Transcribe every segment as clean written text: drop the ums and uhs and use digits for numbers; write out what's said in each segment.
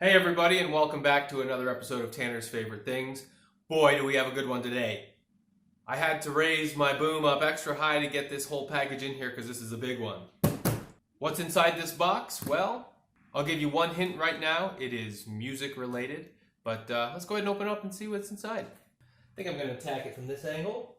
Hey everybody, and welcome back to another episode of Tanner's Favorite Things. Boy, do we have a good one today. I had to raise my boom up extra high to get this whole package in here because this is a big one. What's inside this box? Well, I'll give you one hint right now. It is music related, but let's go ahead and open it up and see what's inside. I think I'm going to attack it from this angle.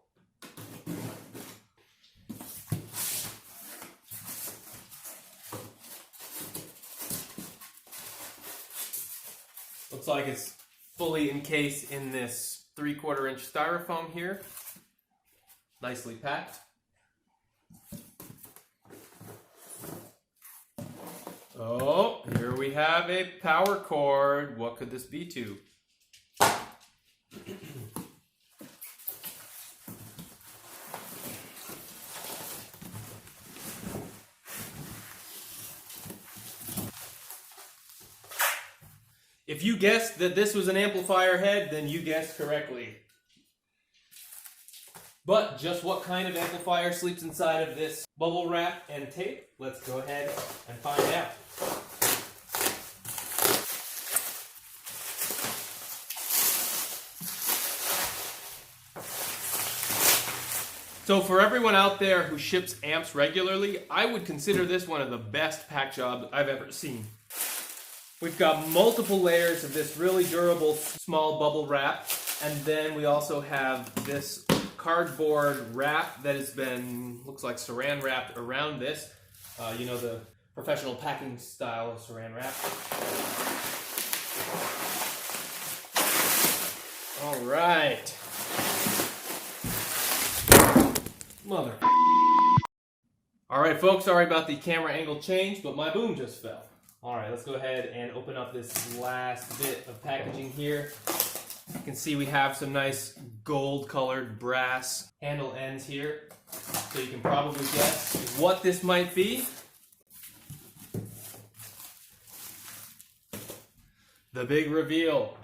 Looks like it's fully encased in this 3/4 inch styrofoam here. Nicely packed. Oh, here we have a power cord. What could this be to? If you guessed that this was an amplifier head, then you guessed correctly. But just what kind of amplifier sleeps inside of this bubble wrap and tape? Let's go ahead and find out. So for everyone out there who ships amps regularly, I would consider this one of the best pack jobs I've ever seen. We've got multiple layers of this really durable small bubble wrap, and then we also have this cardboard wrap that has been, looks like saran wrapped around this. You know, the professional packing style of saran wrap. All right. Mother. All right, folks, sorry about the camera angle change, but my boom just fell. All right, let's go ahead and open up this last bit of packaging here. You can see we have some nice gold-colored brass handle ends here. So you can probably guess what this might be. The big reveal.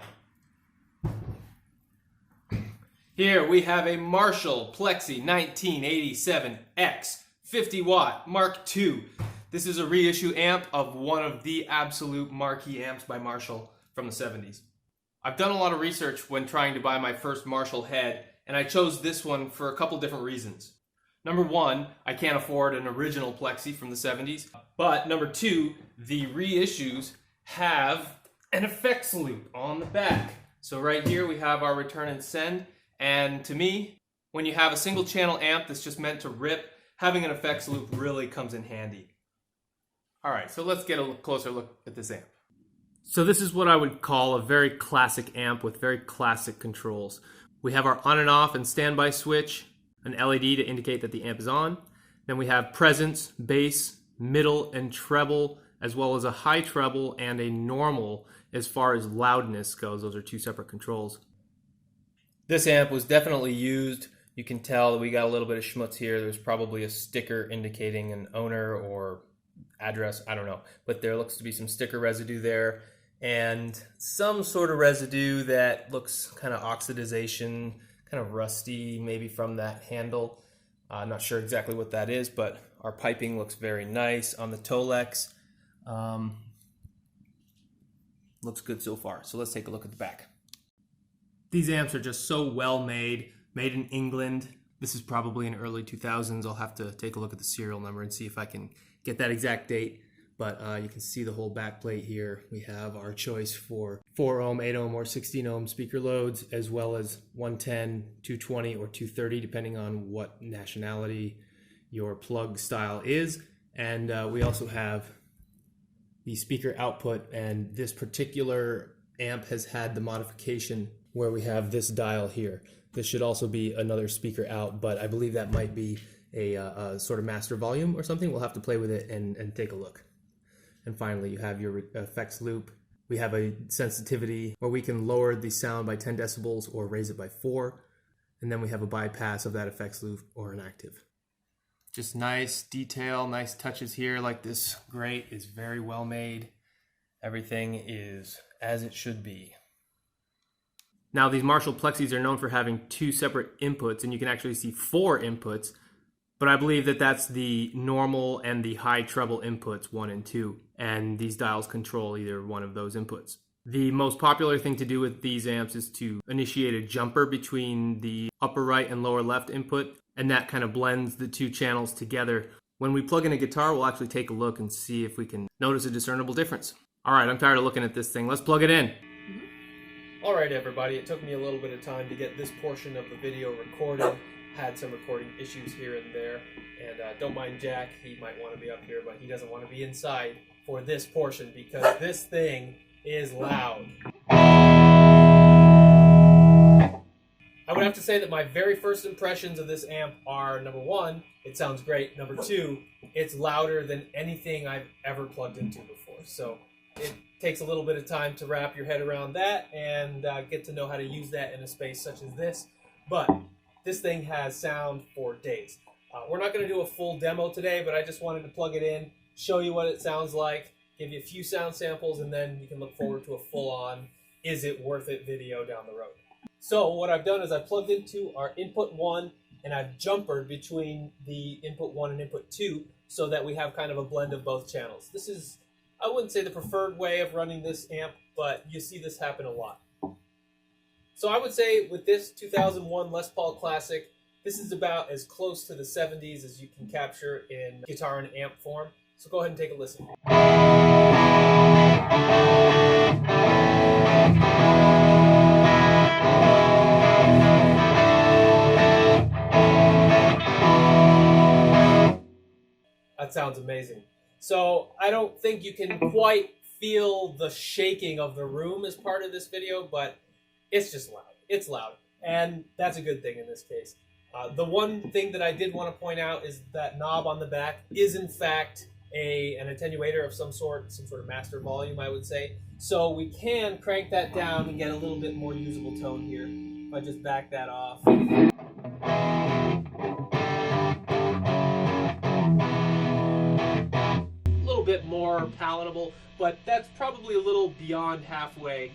Here we have a Marshall Plexi 1987X 50 watt Mark II. This is a reissue amp of one of the absolute marquee amps by Marshall from the 70s. I've done a lot of research when trying to buy my first Marshall head, and I chose this one for a couple different reasons. Number one, I can't afford an original Plexi from the 70s. But number two, the reissues have an effects loop on the back. So right here we have our return and send, and to me, when you have a single channel amp that's just meant to rip, having an effects loop really comes in handy. All right, so let's get a closer look at this amp. So this is what I would call a very classic amp with very classic controls. We have our on and off and standby switch, an LED to indicate that the amp is on. Then we have presence, bass, middle, and treble, as well as a high treble and a normal as far as loudness goes. Those are two separate controls. This amp was definitely used. You can tell that we got a little bit of schmutz here. There's probably a sticker indicating an owner or address, I don't know, but there looks to be some sticker residue there and some sort of residue that looks kind of oxidization, kind of rusty, maybe from that handle. Not sure exactly what that is, but our piping looks very nice on the Tolex. Looks good so far. So let's take a look at the back. These amps are just so well made in England. This is probably in early 2000s. I'll have to take a look at the serial number and see if I can get that exact date, but you can see the whole back plate here. We have our choice for 4 ohm, 8 ohm, or 16 ohm speaker loads, as well as 110, 220, or 230, depending on what nationality your plug style is. And we also have the speaker output, and this particular amp has had the modification where we have this dial here. This should also be another speaker out, but I believe that might be a sort of master volume or something. We'll have to play with it and take a look. And finally, you have your effects loop. We have a sensitivity where we can lower the sound by 10 decibels or raise it by 4. And then we have a bypass of that effects loop or an active. Just nice detail, nice touches here. Like this grate is very well made. Everything is as it should be. Now these Marshall Plexis are known for having 2 separate inputs, and you can actually see 4 inputs. But I believe that that's the normal and the high treble inputs 1 and 2, and these dials control either one of those inputs. The most popular thing to do with these amps is to initiate a jumper between the upper right and lower left input, and that kind of blends the two channels together. When we plug in a guitar, we'll actually take a look and see if we can notice a discernible difference. All right, I'm tired of looking at this thing. Let's plug it in. All right, everybody, it took me a little bit of time to get this portion of the video recorded. Had some recording issues here and there, and don't mind Jack, he might want to be up here, but he doesn't want to be inside for this portion because this thing is loud. I would have to say that my very first impressions of this amp are, number one, it sounds great. Number two, it's louder than anything I've ever plugged into before. So it takes a little bit of time to wrap your head around that and get to know how to use that in a space such as this. But this thing has sound for days. We're not going to do a full demo today, but I just wanted to plug it in, show you what it sounds like, give you a few sound samples, and then you can look forward to a full-on is it worth it video down the road. So what I've done is I've plugged into our input 1 and I've jumpered between the input 1 and input 2 so that we have kind of a blend of both channels. This is, I wouldn't say the preferred way of running this amp, but you see this happen a lot. So I would say with this 2001 Les Paul Classic, this is about as close to the 70s as you can capture in guitar and amp form. So go ahead and take a listen. That sounds amazing. So I don't think you can quite feel the shaking of the room as part of this video, but it's just loud. It's loud. And that's a good thing in this case. The one thing that I did want to point out is that knob on the back is in fact an attenuator of some sort of master volume, I would say. So we can crank that down and get a little bit more usable tone here. If I just back that off. A little bit more palatable, but that's probably a little beyond halfway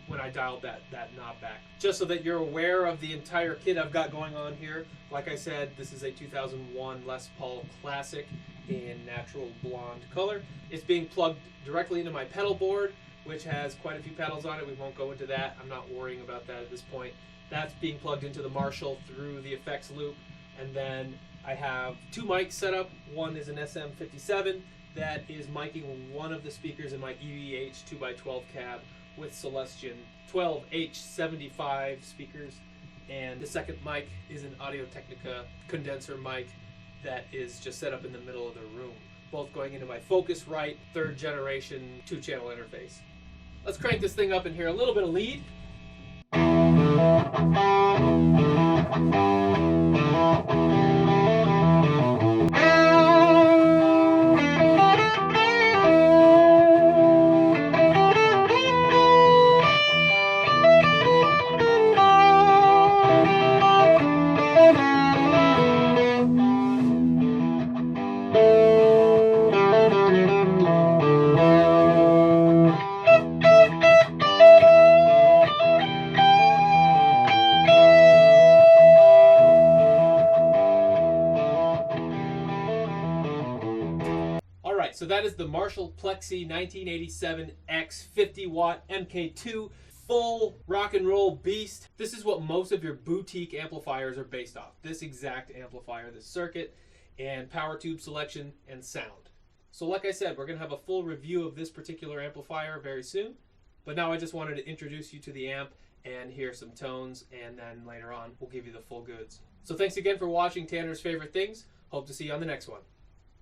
when I dialed that knob back. Just so that you're aware of the entire kit I've got going on here. Like I said, this is a 2001 Les Paul Classic in natural blonde color. It's being plugged directly into my pedal board, which has quite a few pedals on it. We won't go into that. I'm not worrying about that at this point. That's being plugged into the Marshall through the effects loop. And then I have two mics set up. One is an SM57 that is miking one of the speakers in my EVH 2x12 cab with Celestion 12H75 speakers, and the second mic is an Audio-Technica condenser mic that is just set up in the middle of the room, both going into my Focusrite 3rd generation 2-channel interface. Let's crank this thing up and hear a little bit of lead. So that is the Marshall Plexi 1987X 50-watt MK2 full rock and roll beast. This is what most of your boutique amplifiers are based off. This exact amplifier, this circuit, and power tube selection and sound. So like I said, we're going to have a full review of this particular amplifier very soon. But now I just wanted to introduce you to the amp and hear some tones, and then later on we'll give you the full goods. So thanks again for watching Tanner's Favorite Things. Hope to see you on the next one.